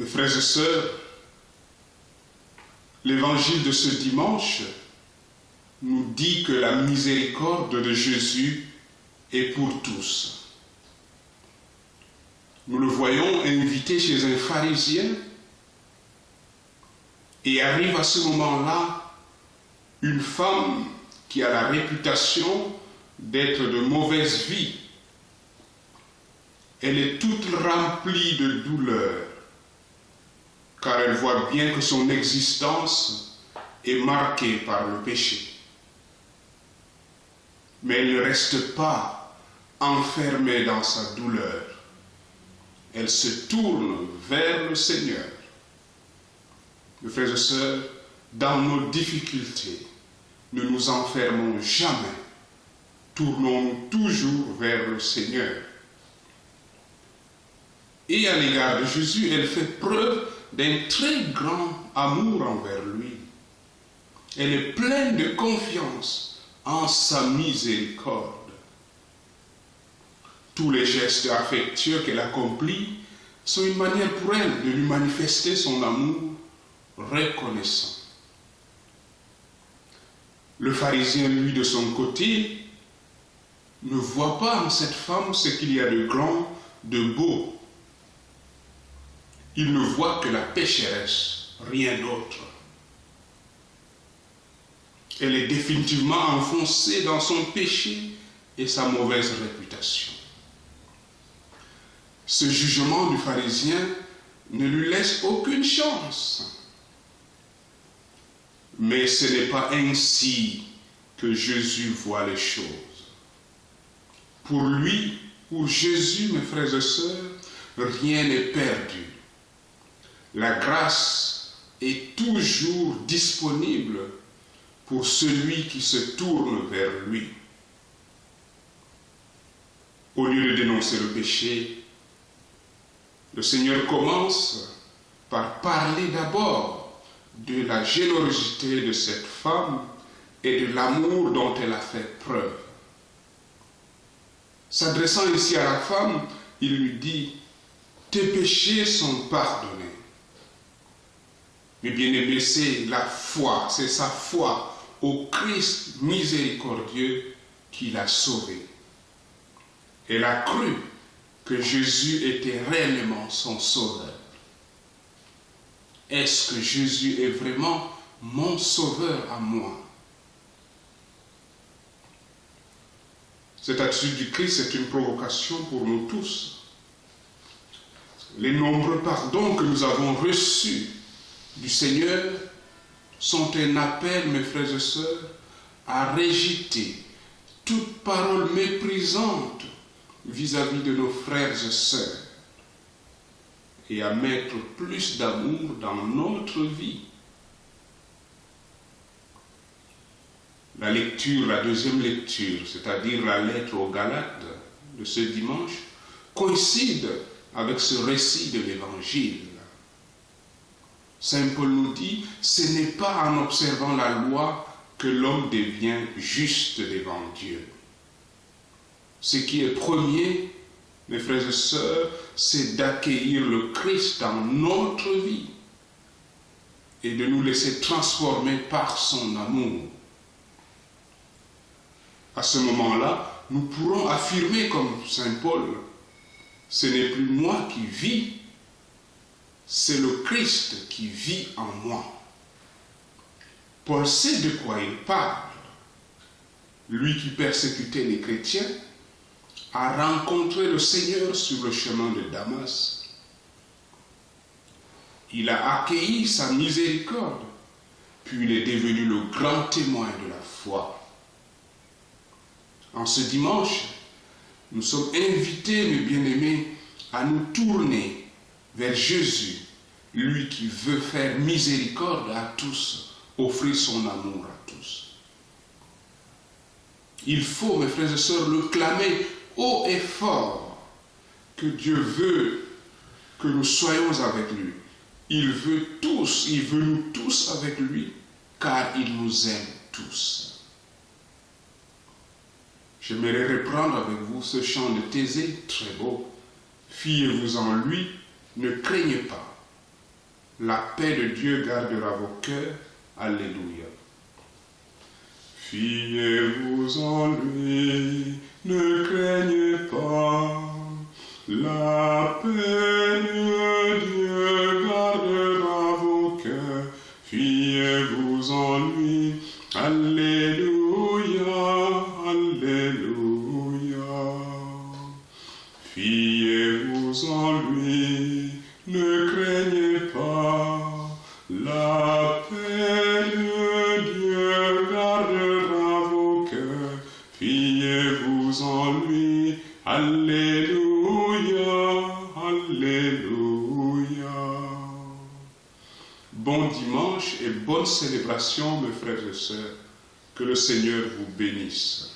Mes frères et sœurs, l'évangile de ce dimanche nous dit que la miséricorde de Jésus est pour tous. Nous le voyons invité chez un pharisien et arrive à ce moment-là une femme qui a la réputation d'être de mauvaise vie. Elle est toute remplie de douleur, car elle voit bien que son existence est marquée par le péché. Mais elle ne reste pas enfermée dans sa douleur. Elle se tourne vers le Seigneur. Mes frères et sœurs, dans nos difficultés, ne nous enfermons jamais. Tournons-nous toujours vers le Seigneur. Et à l'égard de Jésus, elle fait preuve d'un très grand amour envers lui. Elle est pleine de confiance en sa miséricorde. Tous les gestes affectueux qu'elle accomplit sont une manière pour elle de lui manifester son amour reconnaissant. Le pharisien, lui, de son côté, ne voit pas en cette femme ce qu'il y a de grand, de beau. Il ne voit que la pécheresse, rien d'autre. Elle est définitivement enfoncée dans son péché et sa mauvaise réputation. Ce jugement du pharisien ne lui laisse aucune chance. Mais ce n'est pas ainsi que Jésus voit les choses. Pour lui, pour Jésus, mes frères et sœurs, rien n'est perdu. La grâce est toujours disponible pour celui qui se tourne vers lui. Au lieu de dénoncer le péché, le Seigneur commence par parler d'abord de la générosité de cette femme et de l'amour dont elle a fait preuve. S'adressant ici à la femme, il lui dit « Tes péchés sont pardonnés ». Mais bien aimé, c'est la foi, c'est sa foi au Christ miséricordieux qui l'a sauvée. Elle a cru que Jésus était réellement son sauveur. Est-ce que Jésus est vraiment mon sauveur à moi? Cette attitude du Christ est une provocation pour nous tous. Les nombreux pardons que nous avons reçus du Seigneur sont un appel, mes frères et sœurs, à rejeter toute parole méprisante vis-à-vis de nos frères et sœurs et à mettre plus d'amour dans notre vie. La deuxième lecture, c'est-à-dire la lettre aux Galates de ce dimanche, coïncide avec ce récit de l'Évangile. Saint Paul nous dit, ce n'est pas en observant la loi que l'homme devient juste devant Dieu. Ce qui est premier, mes frères et sœurs, c'est d'accueillir le Christ dans notre vie et de nous laisser transformer par son amour. À ce moment-là, nous pourrons affirmer comme Saint Paul, ce n'est plus moi qui vis, c'est le Christ qui vit en moi. Paul sait de quoi il parle. Lui qui persécutait les chrétiens a rencontré le Seigneur sur le chemin de Damas. Il a accueilli sa miséricorde, puis il est devenu le grand témoin de la foi. En ce dimanche, nous sommes invités, mes bien-aimés, à nous tourner vers Jésus, lui qui veut faire miséricorde à tous, offrir son amour à tous. Il faut, mes frères et sœurs, le clamer haut et fort que Dieu veut que nous soyons avec lui. Il veut nous tous avec lui, car il nous aime tous. J'aimerais reprendre avec vous ce chant de Thésée, très beau. Fiez-vous en lui, ne craignez pas. La paix de Dieu gardera vos cœurs. Alléluia. Fiez-vous en lui, ne craignez pas. La paix de Dieu gardera vos cœurs. Fiez-vous en lui. Alléluia, alléluia. Fiez-vous en lui, ne craignez pas. La paix de Dieu gardera vos cœurs. Fiez-vous en lui. Alléluia, alléluia. Bon dimanche et bonne célébration, mes frères et sœurs. Que le Seigneur vous bénisse.